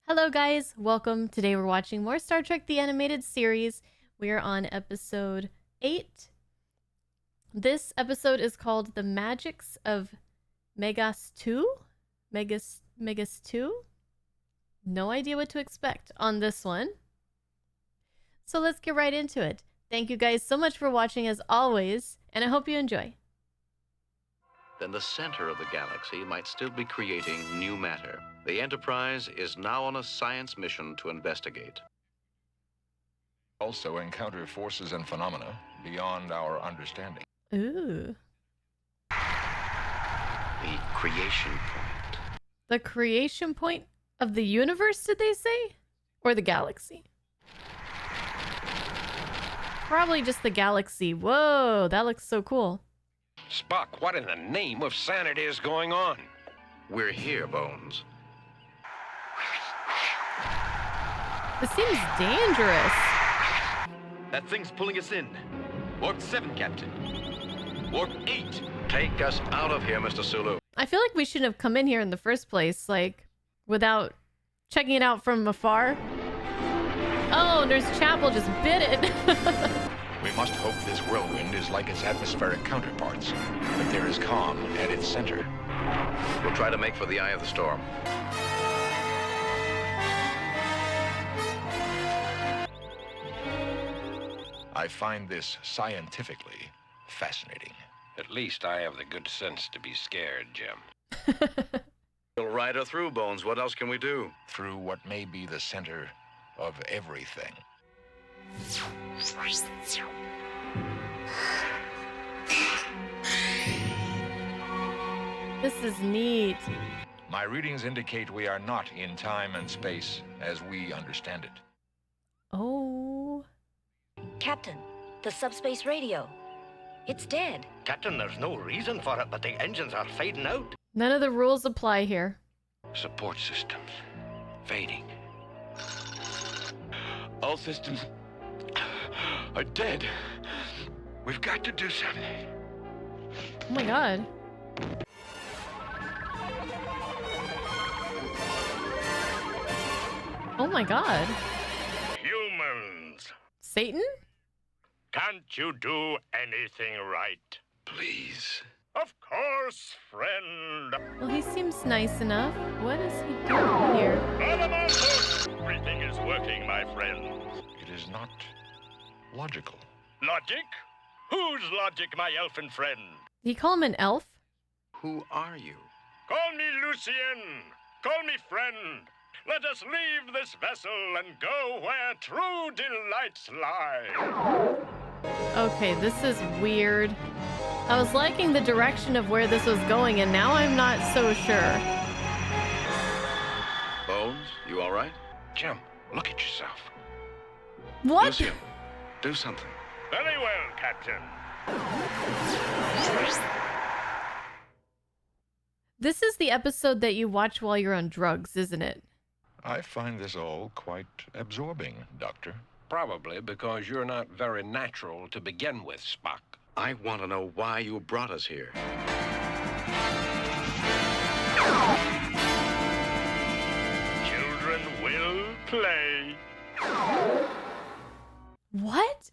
Hello guys, welcome. Today we're watching more Star Trek the Animated Series. We are on episode 8. This episode is called The Magicks of Megas-Tu? Megas-Tu? No idea what to expect on this one. So let's get right into it. Thank you guys so much for watching as always, and I hope you enjoy. Then the center of the galaxy might still be creating new matter. The Enterprise is now on a science mission to investigate. Also encounter forces and phenomena beyond our understanding. Ooh. The creation point. The creation point of the universe, did they say? Or the galaxy? Probably just the galaxy. Whoa, that looks so cool. Spock, what in the name of sanity is going on? We're here, Bones. This seems dangerous. That thing's pulling us in. Warp 7, Captain. Warp 8. Take us out of here, Mr. Sulu. I feel like we shouldn't have come in here in the first place, like, without checking it out from afar. Oh, Nurse Chapel just bit it. We must hope this whirlwind is like its atmospheric counterparts, that there is calm at its center. We'll try to make for the eye of the storm. I find this scientifically fascinating. At least I have the good sense to be scared, Jim. We'll ride her through, Bones. What else can we do? Through what may be the center of everything. This is neat. My readings indicate we are not in time and space as we understand it. Oh. Captain, the subspace radio. It's dead. Captain, there's no reason for it, but the engines are fading out. None of the rules apply here. Support systems fading. All systems are dead. We've got to do something. Oh my god. Oh my god. Humans, Satan? can't you do anything right? Please. Of course, friend. Well, he seems nice enough. What is he doing here? Everything is working, my friends. It is not logical. Logic? Whose logic, my elfin friend? Did he call him an elf? Who are you? Call me Lucien. Call me friend. Let us leave this vessel and go where true delights lie. Okay, this is weird. I was liking the direction of where this was going, and now I'm not so sure. Bones, you all right? Jim, look at yourself. What? Lucien, do something. Very well, Captain. This is the episode that you watch while you're on drugs, isn't it? I find this all quite absorbing, Doctor. Probably because you're not very natural to begin with, Spock. I want to know why you brought us here. Children will play. What?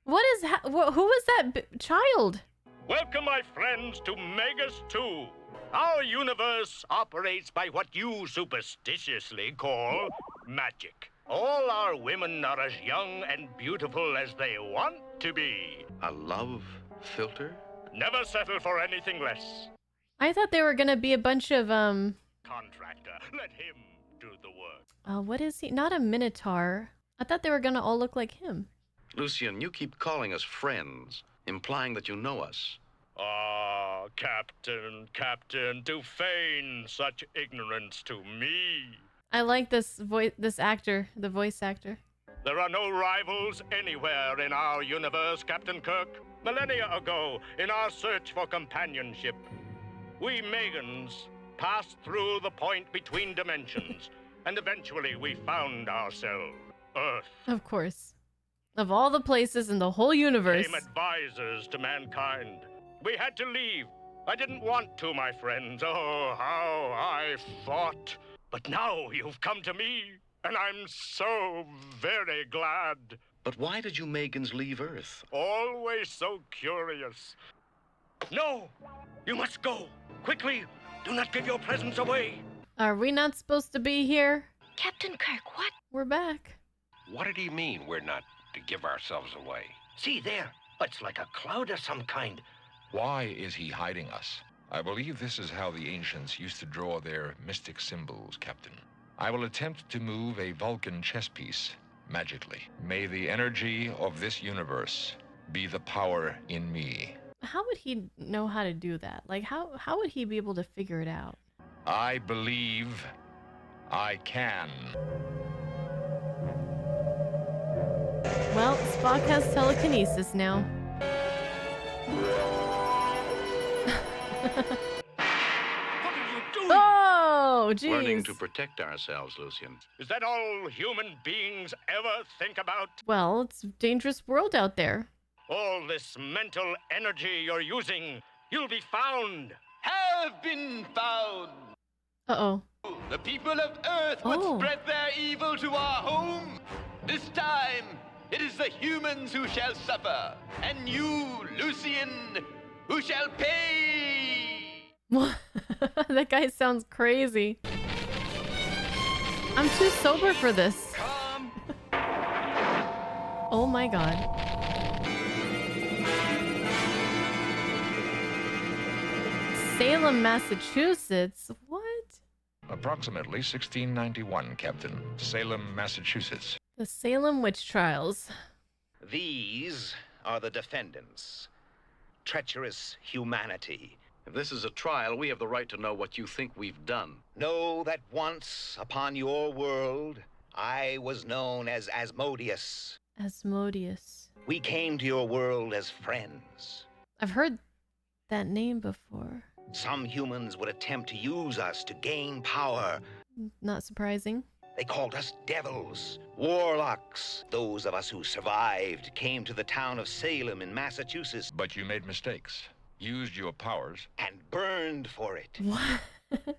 What is who was that child? Welcome, my friends, to Megas-Tu. Our universe operates by what you superstitiously call magic. All our women are as young and beautiful as they want to be. A love filter? Never settle for anything less. I thought they were gonna be a bunch of Contractor, let him do the work. what is he? Not a minotaur. I thought they were gonna all look like him. Lucien, you keep calling us friends, implying that you know us. Ah, Captain, to feign such ignorance to me. I like this voice actor, the voice actor. There are no rivals anywhere in our universe, Captain Kirk. Millennia ago, in our search for companionship, we Megans passed through the point between dimensions, and eventually we found ourselves, Earth. Of course. Of all the places in the whole universe. Became advisors to mankind. We had to leave. I didn't want to, my friends. Oh, how I fought. But now you've come to me, and I'm so very glad. But why did you Megans leave Earth? Always so curious. No! You must go! Quickly! Do not give your presence away! Are we not supposed to be here? Captain Kirk, what? We're back. What did he mean we're not to give ourselves away? See there! It's like a cloud of some kind. Why is he hiding us? I believe this is how the ancients used to draw their mystic symbols, Captain. I will attempt to move a Vulcan chess piece magically. May the energy of this universe be the power in me. How would he know how to do that? Like, how would he be able to figure it out? I believe I can. Well, Spock has telekinesis now. What are you doing? Oh, jeez. Learning to protect ourselves, Lucian. Is that all human beings ever think about? Well, it's a dangerous world out there. All this mental energy you're using, you'll be found. Have been found. Uh-oh. The people of Earth would Oh. spread their evil to our home. This time, it is the humans who shall suffer, and you, Lucian, who shall pay. What? That guy sounds crazy. I'm too sober for this. Come. Oh my god. Salem, Massachusetts? What? Approximately 1691, Captain. Salem, Massachusetts. The Salem witch trials. These are the defendants. Treacherous humanity. If this is a trial, we have the right to know what you think we've done. Know that once upon your world, I was known as Asmodeus. Asmodeus. We came to your world as friends. I've heard that name before. Some humans would attempt to use us to gain power. Not surprising. They called us devils, warlocks. Those of us who survived came to the town of Salem in Massachusetts But you made mistakes. Used your powers. and burned for it. What?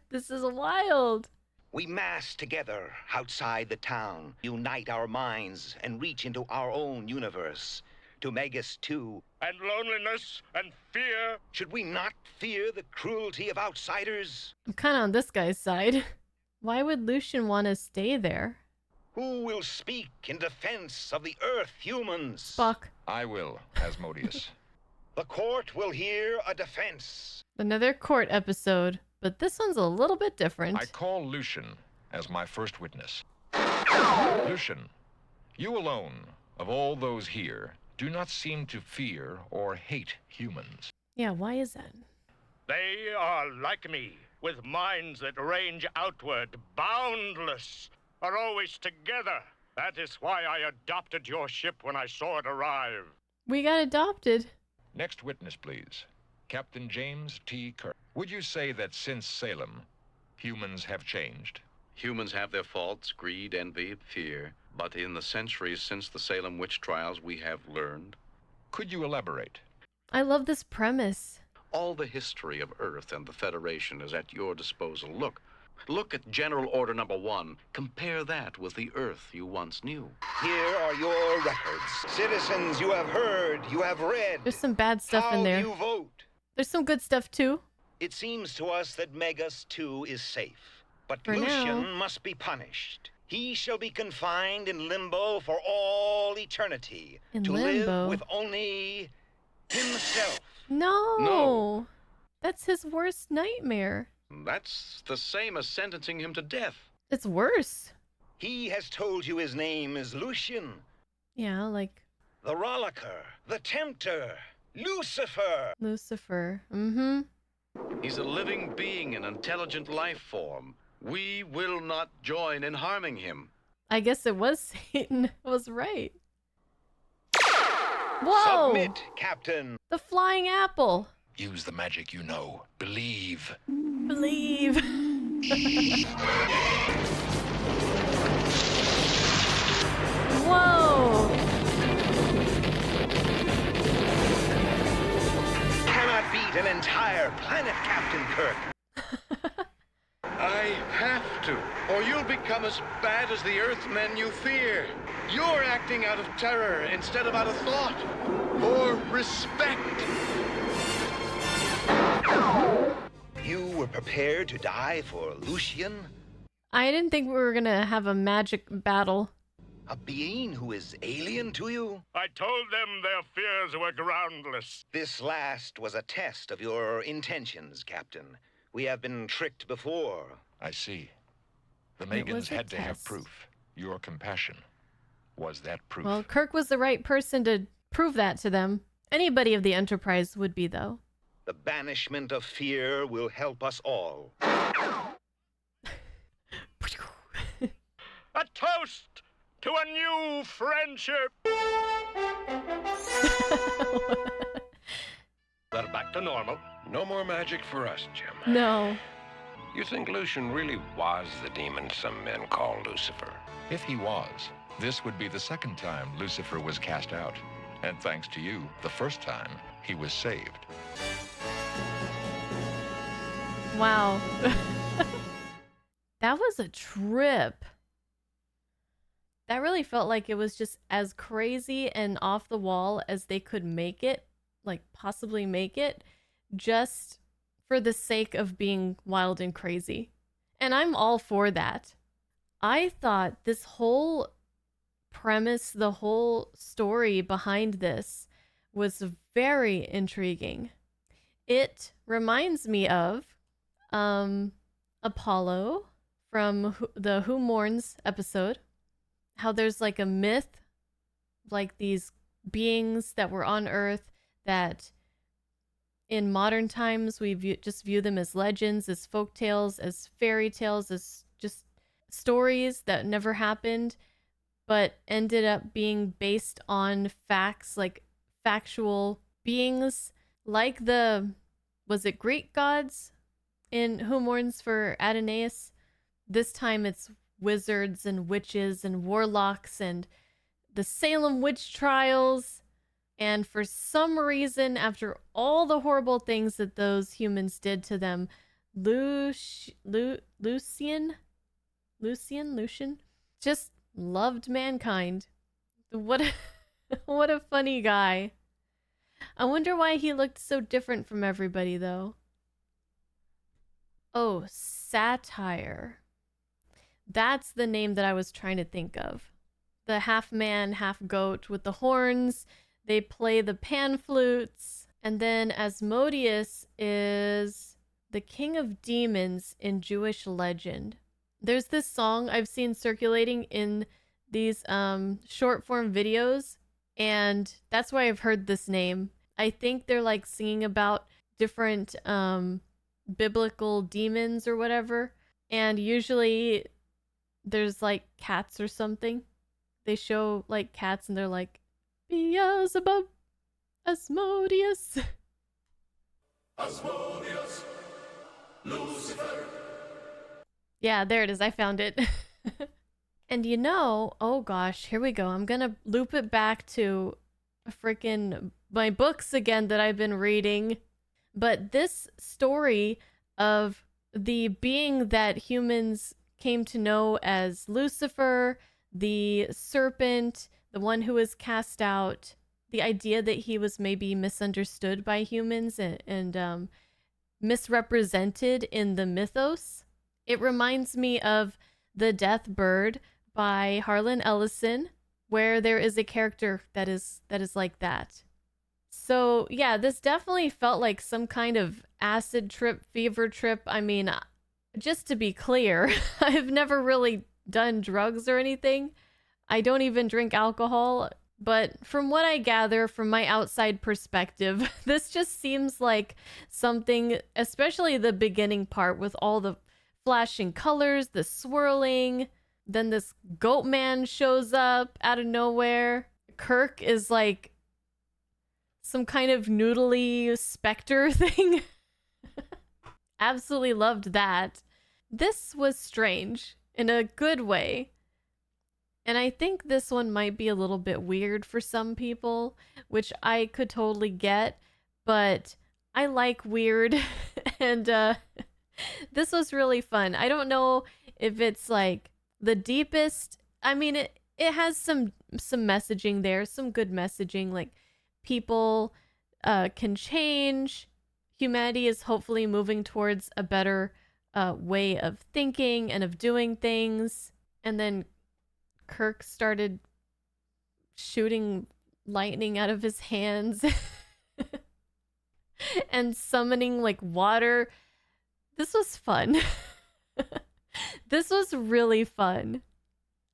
This is wild. We mass together outside the town, unite our minds, and reach into our own universe, to Megas-Tu. And loneliness and fear. Should we not fear the cruelty of outsiders? I'm kind of on this guy's side. Why would Lucian want to stay there? Who will speak in defense of the Earth humans? Spock. I will, Asmodeus. The court will hear a defense. Another court episode, but this one's a little bit different. I call Lucian as my first witness. Lucian, you alone, of all those here, do not seem to fear or hate humans. Yeah, why is that? They are like me, with minds that range outward, boundless, are always together. That is why I adopted your ship when I saw it arrive. We got adopted. Next witness, please. Captain James T. Kirk. Would you say that since Salem, humans have changed? Humans have their faults, greed, envy, fear. But in the centuries since the Salem witch trials, we have learned. Could you elaborate? I love this premise. All the history of Earth and the Federation is at your disposal. Look at General Order Number 1. Compare that with the Earth you once knew. Here are your records. Citizens, you have heard, you have read. There's some bad stuff How in there. you vote. There's some good stuff too. It seems to us that Megas-Tu is safe, but For Lucian now. must be punished. He shall be confined in limbo for all eternity. In to limbo? live with only himself. No. No. That's his worst nightmare. That's the same as sentencing him to death. It's worse. He has told you his name is Lucian, Yeah, like the Rollicker, the Tempter, Lucifer. Lucifer. Mm-hmm. He's a living being, an intelligent life form. We will not join in harming him. I guess it was Satan. I was right. Whoa! Submit, Captain. The flying apple. Use the magic you know. Believe. Believe. Whoa! Cannot beat an entire planet, Captain Kirk. I have to. become as bad as the Earthmen you fear. You're acting out of terror instead of out of thought or respect. You were prepared to die for Lucian? I didn't think we were gonna have a magic battle. A being who is alien to you? I told them their fears were groundless. This last was a test of your intentions, Captain. We have been tricked before. I see. The It was Megans a had to have test. proof. Your compassion was that proof. Well, Kirk was the right person to prove that to them. Anybody of the Enterprise would be, though. The banishment of fear will help us all. A toast to a new friendship. They're back to normal. No more magic for us, Jim. No. You think Lucian really was the demon some men call Lucifer? If he was, this would be the second time Lucifer was cast out. And thanks to you, the first time he was saved. Wow. That was a trip. That really felt like it was just as crazy and off the wall as they could make it, like possibly make it, just for the sake of being wild and crazy. And I'm all for that. I thought this whole premise, the whole story behind this was very intriguing. It reminds me of Apollo from the Who Mourns episode. How there's like a myth, like these beings that were on Earth that in modern times we just view them as legends, as folk tales, as fairy tales, as just stories that never happened, but ended up being based on facts, like factual beings, like was it Greek gods in Who Mourns for Adonais? This time it's wizards and witches and warlocks and the Salem witch trials. And for some reason, after all the horrible things that those humans did to them, Lucian just loved mankind. What a funny guy. I wonder why he looked so different from everybody, though. Oh, Satire. That's the name that I was trying to think of. The half man, half goat with the horns. They play the pan flutes. And then Asmodeus is the king of demons in Jewish legend. There's this song I've seen circulating in these short form videos, and that's why I've heard this name. I think they're like singing about different biblical demons or whatever, and usually there's like cats or something. They show like cats and they're like, Beelzebub, Asmodeus. Asmodeus, Lucifer. Yeah, there it is. I found it. And you know, oh gosh, here we go. I'm gonna loop it back to freaking my books again that I've been reading. But this story of the being that humans came to know as Lucifer, the serpent, the one who was cast out, the idea that he was maybe misunderstood by humans and misrepresented in the mythos. It reminds me of The Death Bird by Harlan Ellison, where there is a character that is like that. So yeah, this definitely felt like some kind of acid trip, fever trip. I mean, just to be clear, I've never really done drugs or anything. I don't even drink alcohol, but from what I gather from my outside perspective, this just seems like something, especially the beginning part with all the flashing colors, the swirling, then this goat man shows up out of nowhere. Kirk is like some kind of noodly specter thing. Absolutely loved that. This was strange in a good way. And I think this one might be a little bit weird for some people, which I could totally get, but I like weird. And this was really fun. I don't know if it's like the deepest. I mean, it has some messaging there, some good messaging, like people can change. Humanity is hopefully moving towards a better way of thinking and of doing things. And then Kirk started shooting lightning out of his hands and summoning like water. This was fun. This was really fun.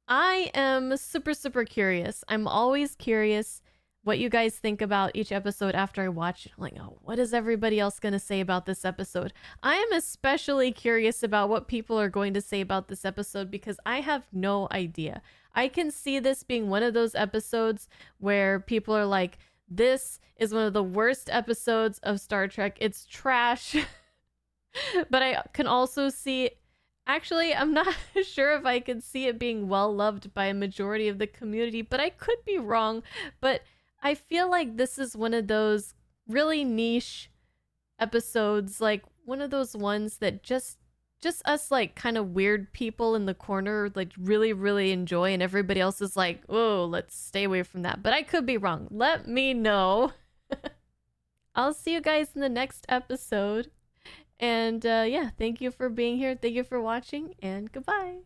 I am super, super curious. I'm always curious what you guys think about each episode after I watch it. I'm like, oh, what is everybody else going to say about this episode? I am especially curious about what people are going to say about this episode because I have no idea. I can see this being one of those episodes where people are like, this is one of the worst episodes of Star Trek. It's trash. But I can also see, actually, I'm not sure if I can see it being well loved by a majority of the community, but I could be wrong. But I feel like this is one of those really niche episodes, like one of those ones that just us like kind of weird people in the corner like really, really enjoy, and everybody else is like, oh, let's stay away from that. But I could be wrong. Let me know. I'll see you guys in the next episode. And yeah, thank you for being here. Thank you for watching, and goodbye.